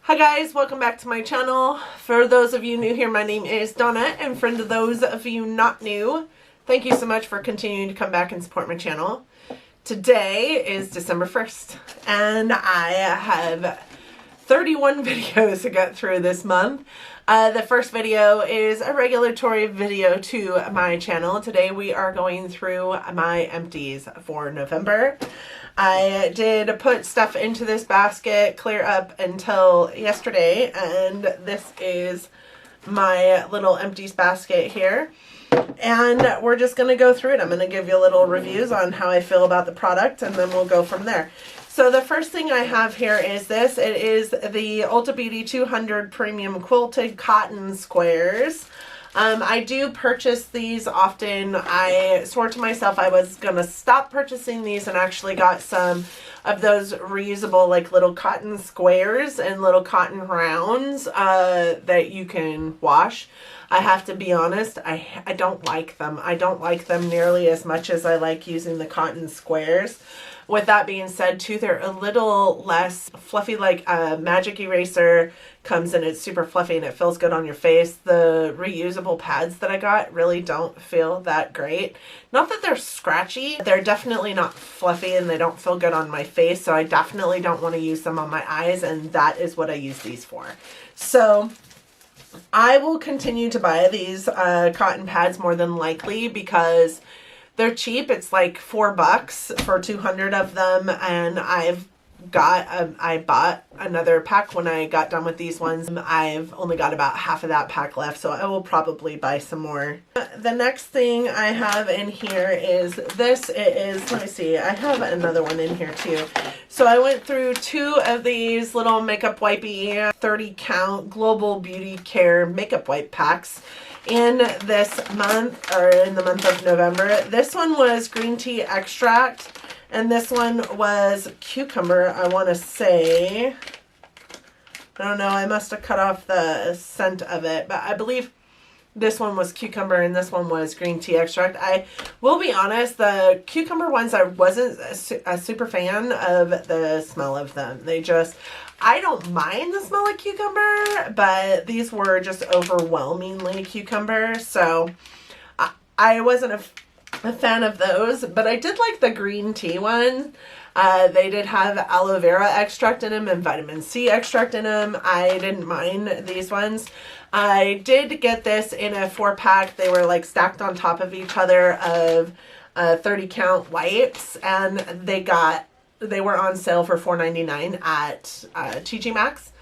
Hi guys, welcome back to my channel. For those of you new here, my name is Donna, and for those of you not new, thank you so much for continuing to come back and support my channel. Today is December 1st, and I have 31 videos to get through this month. The first video is a regulatory video to my channel. Today we are going through my empties for November. I did put stuff into this basket clear up until yesterday, and this is my little empties basket here. And we're just going to go through it. I'm going to give you little reviews on how I feel about the product, and then we'll go from there. So the first thing I have here is this. It is the Ulta Beauty 200 Premium Quilted Cotton Squares. I do purchase these often. I swore to myself I was going to stop purchasing these and actually got some of those reusable like little cotton squares and little cotton rounds that you can wash. I have to be honest, I don't like them. I don't like them nearly as much as I like using the cotton squares. With that being said, too, they're a little less fluffy, like a magic eraser comes in, it's super fluffy and it feels good on your face. The reusable pads that I got really don't feel that great. Not that they're scratchy, they're definitely not fluffy and they don't feel good on my face, so I definitely don't want to use them on my eyes, and that is what I use these for. So I will continue to buy these cotton pads more than likely because they're cheap. It's like $4 for 200 of them, and I bought another pack when I got done with these ones. I've only got about half of that pack left, so I will probably buy some more. The next thing I have in here is this. It is, let me see, I have another one in here too. So I went through 2 of these little makeup wipey 30 count global beauty care makeup wipe packs in this month, or in the month of November. This one was green tea extract, and this one was cucumber, I want to say. I don't know, I must have cut off the scent of it, but I believe this one was cucumber and this one was green tea extract. I will be honest, the cucumber ones, I wasn't a super fan of the smell of them. They just, I don't mind the smell of cucumber, but these were just overwhelmingly cucumber, so I wasn't a fan of those, but I did like the green tea one. They did have aloe vera extract in them and vitamin C extract in them. I didn't mind these ones. I did get this in a 4-pack. They were like stacked on top of each other of 30 count wipes, and they were on sale for $4.99 at TJ Maxx.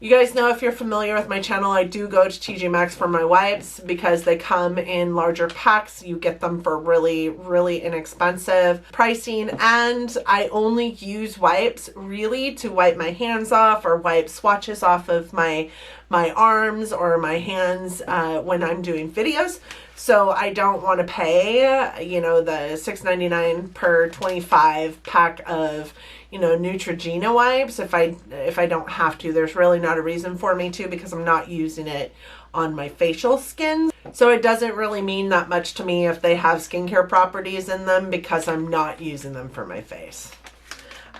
You guys know, if you're familiar with my channel, I do go to TJ Maxx for my wipes because they come in larger packs. You get them for really, really inexpensive pricing, and I only use wipes really to wipe my hands off or wipe swatches off of my arms or my hands when I'm doing videos. So I don't want to pay, you know, the $6.99 per 25 pack of, you know, Neutrogena wipes if I don't have to. There's really not a reason for me to, because I'm not using it on my facial skin. So it doesn't really mean that much to me if they have skincare properties in them, because I'm not using them for my face.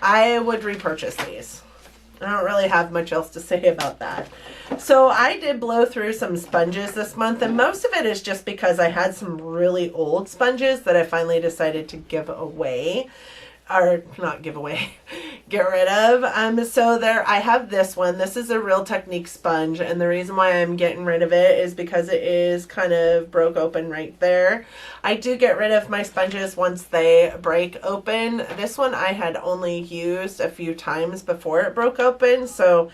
I would repurchase these. I don't really have much else to say about that. So I did blow through some sponges this month, and most of it is just because I had some really old sponges that I finally decided to give away. Or not give away, get rid of. So there, I have this one. This is a Real Technique sponge, and the reason why I'm getting rid of it is because it is kind of broke open right there. I do get rid of my sponges once they break open. This one I had only used a few times before it broke open, so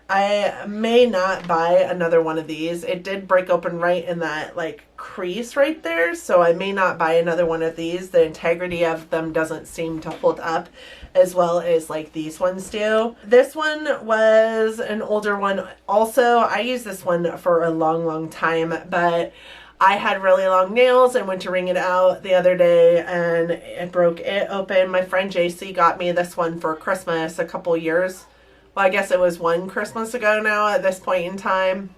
I may not buy another one of these. It did break open right in that like crease right there, so I may not buy another one of these. The integrity of them doesn't seem to hold up as well as like these ones do. This one was an older one also. I used this one for a long time, but I had really long nails and went to wring it out the other day and it broke it open. My friend JC got me this one for Christmas a couple years. Well, I guess it was one Christmas ago now at this point in time,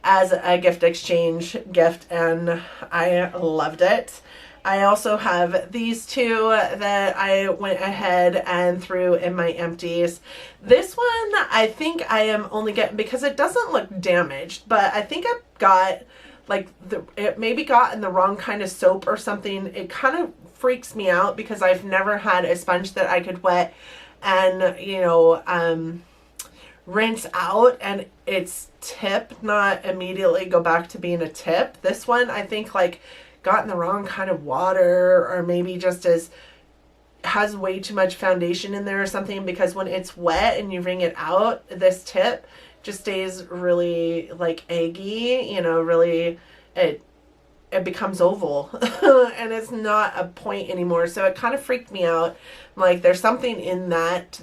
as a gift exchange gift, and I loved it. I also have these two that I went ahead and threw in my empties. This one I think I am only getting because it doesn't look damaged, but I think I've got like it maybe got in the wrong kind of soap or something. It kind of freaks me out because I've never had a sponge that I could wet and, you know, rinse out and its tip not immediately go back to being a tip. This one I think like got in the wrong kind of water, or maybe just has way too much foundation in there or something, because when it's wet and you wring it out, this tip just stays really like eggy, you know, really it becomes oval and it's not a point anymore. So it kind of freaked me out. Like there's something in that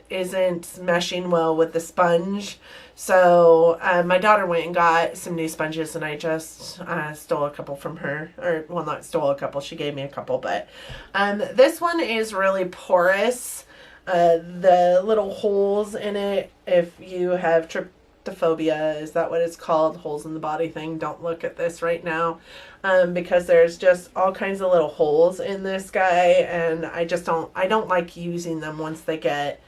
isn't meshing well with the sponge. So my daughter went and got some new sponges, and I just stole a couple from her. Or, well, not stole a couple, she gave me a couple. But this one is really porous. The little holes in it, if you have tryptophobia, is that what it's called? Holes in the body thing. Don't look at this right now. Because there's just all kinds of little holes in this guy, and I don't like using them once they get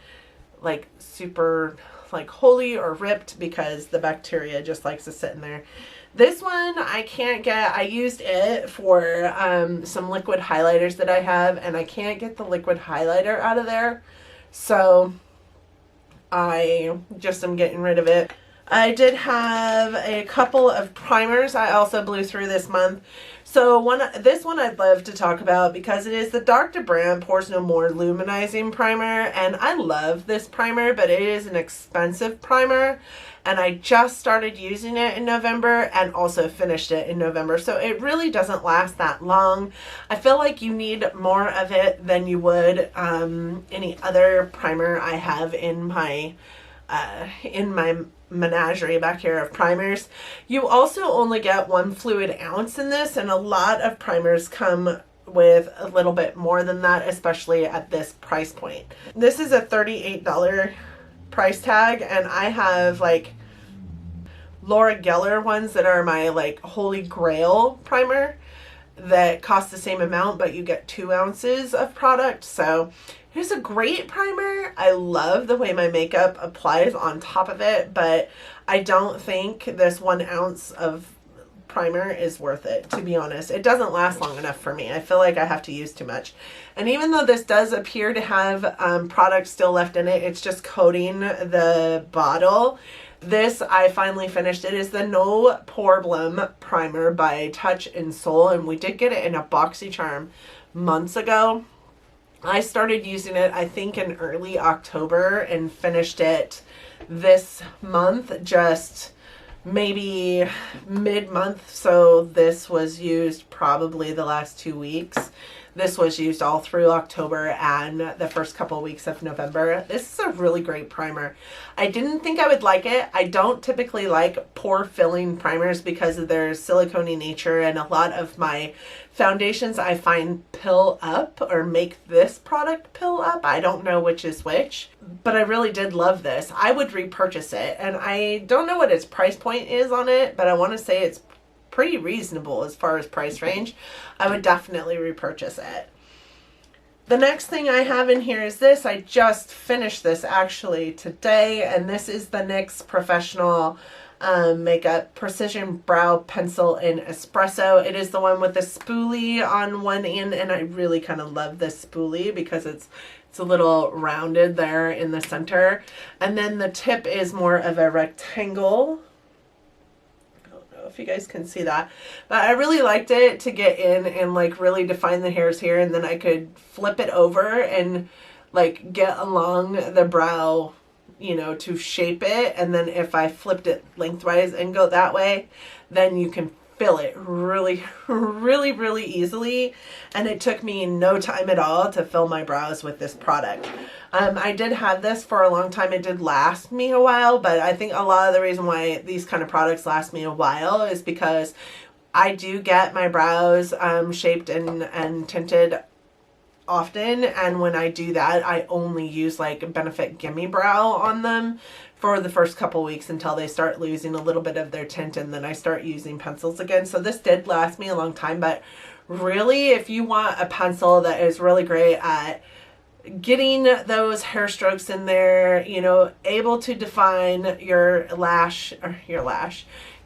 like super like holy or ripped, because the bacteria just likes to sit in there. This one I can't get. I used it for some liquid highlighters that I have, and I can't get the liquid highlighter out of there, so I just am getting rid of it. I did have a couple of primers I also blew through this month. So this one I'd love to talk about because it is the Dr. Brand Pores No More Luminizing Primer, and I love this primer, but it is an expensive primer, and I just started using it in November and also finished it in November, so it really doesn't last that long. I feel like you need more of it than you would any other primer I have in my menagerie back here of primers. You also only get 1 fluid ounce in this, and a lot of primers come with a little bit more than that, especially at this price point. This is a $38 price tag, and I have like Laura Geller ones that are my like holy grail primer that cost the same amount, but you get 2 ounces of product. So it's a great primer. I love the way my makeup applies on top of it, but I don't think this 1 ounce of primer is worth it, to be honest. It doesn't last long enough for me. I feel like I have to use too much. And even though this does appear to have product still left in it, it's just coating the bottle. This, I finally finished. It is the No Problem Primer by Touch and Soul, and we did get it in a BoxyCharm months ago. I started using it, I think, in early October and finished it this month, just maybe mid-month. So this was used probably the last 2 weeks. This was used all through October and the first couple weeks of November. This is a really great primer. I didn't think I would like it. I don't typically like pore filling primers because of their silicone nature, and a lot of my foundations I find pill up or make this product pill up. I don't know which is which, but I really did love this. I would repurchase it, and I don't know what its price point is on it, but I want to say it's pretty reasonable as far as price range. I would definitely repurchase it. The next thing I have in here is this. I just finished this actually today, and this is the NYX Professional Makeup Precision Brow Pencil in Espresso. It is the one with the spoolie on one end, and I really kind of love this spoolie because it's a little rounded there in the center, and then the tip is more of a rectangle. If you guys can see that, but I really liked it to get in and like really define the hairs here, and then I could flip it over and like get along the brow, you know, to shape it. And then if I flipped it lengthwise and go that way, then you can fill it really easily, and it took me no time at all to fill my brows with this product. I did have this for a long time. It did last me a while, but I think a lot of the reason why these kind of products last me a while is because I do get my brows shaped and tinted often, and when I do that, I only use like Benefit Gimme Brow on them for the first couple weeks until they start losing a little bit of their tint, and then I start using pencils again. So this did last me a long time, but really, if you want a pencil that is really great at getting those hair strokes in there, you know, able to define your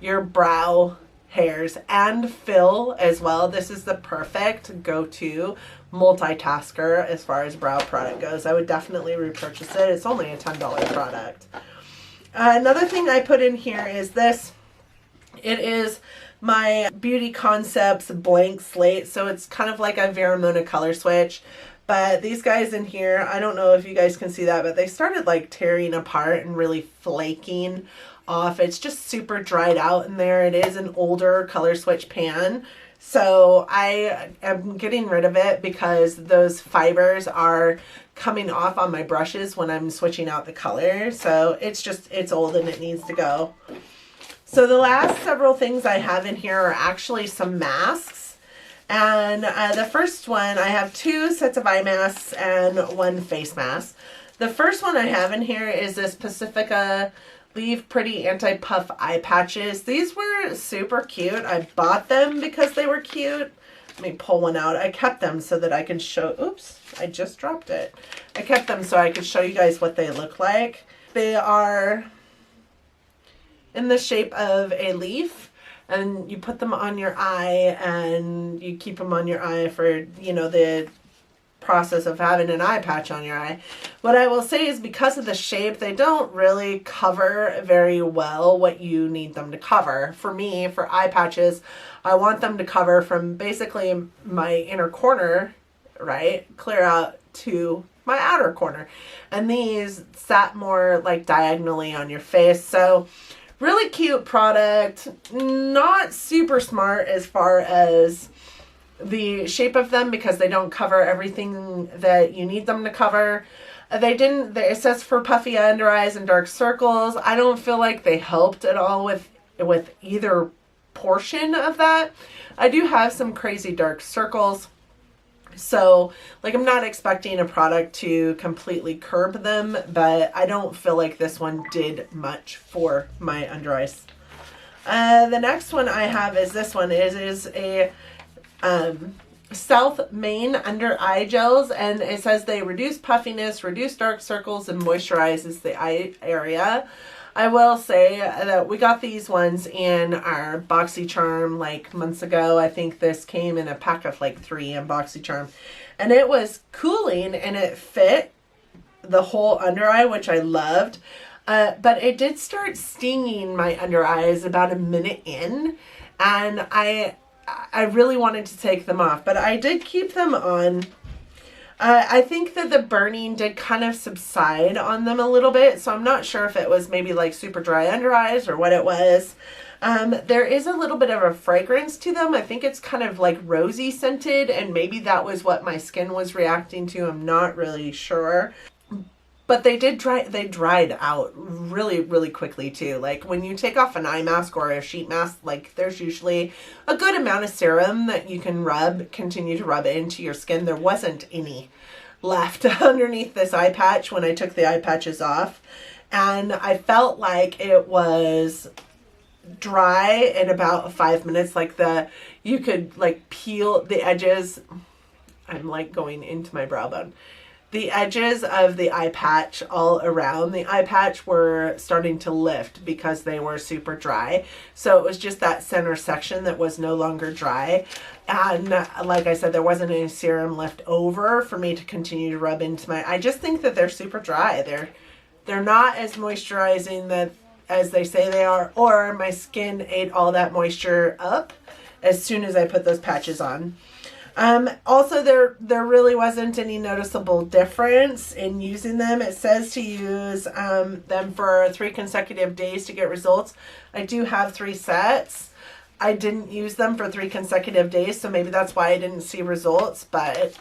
your brow hairs and fill as well, this is the perfect go-to multitasker as far as brow product goes. I would definitely repurchase it. It's only a $10 product. Another thing I put in here is this. It is my Beauty Concepts blank slate, so it's kind of like a Veramona color switch. But these guys in here, I don't know if you guys can see that, but they started like tearing apart and really flaking off. It's just super dried out in there. It is an older color switch pan. So I am getting rid of it because those fibers are coming off on my brushes when I'm switching out the color. So it's old and it needs to go. So the last several things I have in here are actually some masks. And the first one, I have 2 sets of eye masks and 1 face mask. The first one I have in here is this Pacifica Leave Pretty Anti-Puff Eye Patches. These were super cute. I bought them because they were cute. Let me pull one out. I kept them so that I can show, oops, I just dropped it. I kept them so I could show you guys what they look like. They are in the shape of a leaf. And you put them on your eye and you keep them on your eye for, you know, the process of having an eye patch on your eye. What I will say is because of the shape, they don't really cover very well what you need them to cover. For me, for eye patches, I want them to cover from basically my inner corner, right, clear out to my outer corner. And these sat more like diagonally on your face. So really cute product, not super smart as far as the shape of them because they don't cover everything that you need them to cover. It says for puffy under eyes and dark circles. I don't feel like they helped at all with either portion of that. I do have some crazy dark circles. So, like, I'm not expecting a product to completely curb them, but I don't feel like this one did much for my under eyes. The next one I have is this one. It is a South Main Under Eye Gels, and it says they reduce puffiness, reduce dark circles, and moisturizes the eye area. I will say that we got these ones in our BoxyCharm like months ago. I think this came in a pack of like 3 in BoxyCharm. And it was cooling and it fit the whole under eye, which I loved. But it did start stinging my under eyes about a minute in. And I really wanted to take them off. But I did keep them on. I think that the burning did kind of subside on them a little bit, so I'm not sure if it was maybe like super dry under eyes or what it was. There is a little bit of a fragrance to them. I think it's kind of like rosy scented, and maybe that was what my skin was reacting to. I'm not really sure. But they dried out really, really quickly too. Like when you take off an eye mask or a sheet mask, like there's usually a good amount of serum that you can continue to rub into your skin. There wasn't any left underneath this eye patch when I took the eye patches off. And I felt like it was dry in about 5 minutes. Like you could like peel the edges. I'm like going into my brow bone. The edges of the eye patch all around the eye patch were starting to lift because they were super dry. So it was just that center section that was no longer dry. And like I said, there wasn't any serum left over for me to continue to rub into my, I just think that they're super dry. They're not as moisturizing as they say they are, or my skin ate all that moisture up as soon as I put those patches on. Also, there really wasn't any noticeable difference in using them. It says to use them for 3 consecutive days to get results. I do have 3 sets. I didn't use them for 3 consecutive days, so maybe that's why I didn't see results, but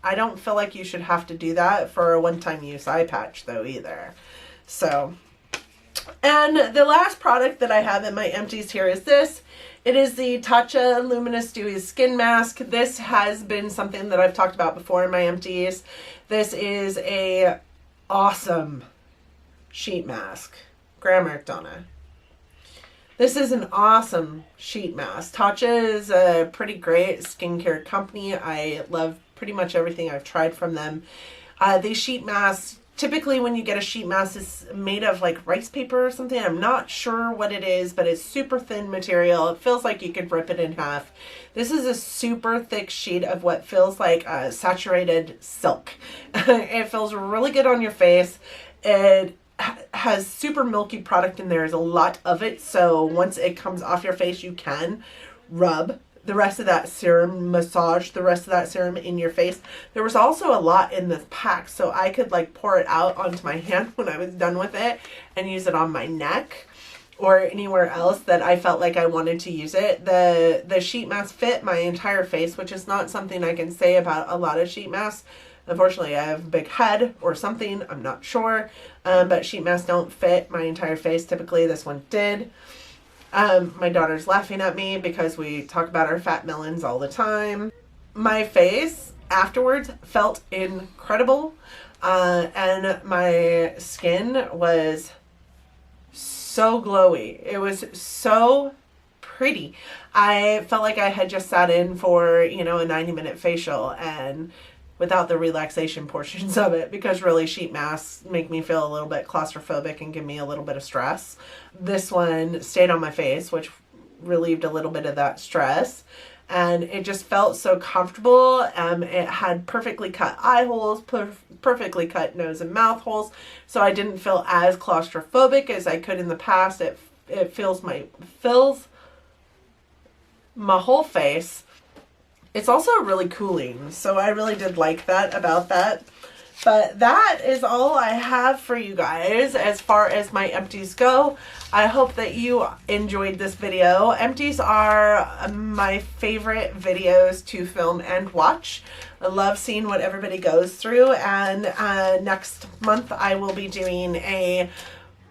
I don't feel like you should have to do that for a one-time use eye patch though either. So, and the last product that I have in my empties here is this. It is the Tatcha Luminous Dewy Skin Mask. This has been something that I've talked about before in my empties. This is a awesome sheet mask. Grammar Donna. This is an awesome sheet mask. Tatcha is a pretty great skincare company. I love pretty much everything I've tried from them. These sheet masks, typically when you get a sheet mask, it's made of like rice paper or something. I'm not sure what it is, but it's super thin material. It feels like you could rip it in half. This is a super thick sheet of what feels like saturated silk. It feels really good on your face. It has super milky product in there. There's a lot of it, so once it comes off your face, you can rub the rest of that serum, massage the rest of that serum in your face. There was also a lot in this pack, so I could like pour it out onto my hand when I was done with it and use it on my neck or anywhere else that I felt like I wanted to use it. The sheet mask fit my entire face, which is not something I can say about a lot of sheet masks. Unfortunately, I have a big head or something. I'm not sure. But sheet masks don't fit my entire face. Typically, this one did. My daughter's laughing at me because we talk about our fat melons all the time. My face afterwards felt incredible. And my skin was so glowy. It was so pretty. I felt like I had just sat in for, you know, a 90-minute facial, and without the relaxation portions of it, because really sheet masks make me feel a little bit claustrophobic and give me a little bit of stress. This one stayed on my face, which relieved a little bit of that stress, and it just felt so comfortable. It had perfectly cut eye holes, perfectly cut nose and mouth holes, so I didn't feel as claustrophobic as I could in the past. It fills my whole face. It's also really cooling, so I really did like that about that. But that is all I have for you guys as far as my empties go. I hope that you enjoyed this video. Empties are my favorite videos to film and watch. I love seeing what everybody goes through, and next month I will be doing a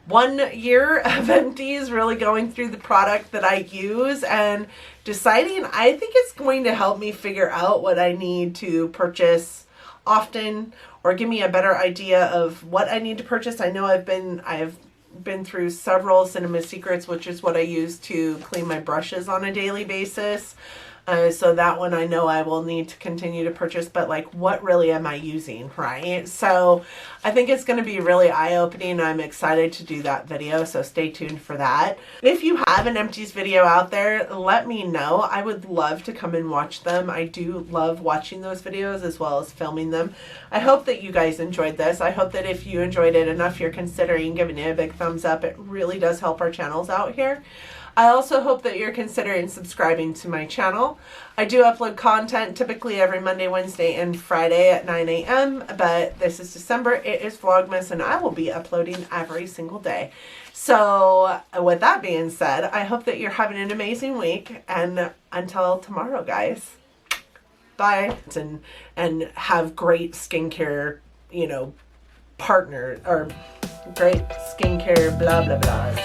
1 year of empties, really going through the product that I use and deciding. I think it's going to help me figure out what I need to purchase often, or give me a better idea of what I need to purchase. I know I've been through several Cinema Secrets, which is what I use to clean my brushes on a daily basis. So that one I know I will need to continue to purchase, but like, what really am I using, right? So I think it's going to be really eye-opening. I'm excited to do that video, so stay tuned for that. If you have an empties video out there, let me know. I would love to come and watch them. I do love watching those videos as well as filming them. I hope that you guys enjoyed this. I hope that if you enjoyed it enough, you're considering giving it a big thumbs up. It really does help our channels out here. I also hope that you're considering subscribing to my channel. I do upload content typically every Monday, Wednesday, and Friday at 9 a.m. But this is December. It is Vlogmas, and I will be uploading every single day. So with that being said, I hope that you're having an amazing week. And until tomorrow, guys, bye. And have great skincare, you know, partner, or great skincare, blah, blah, blah.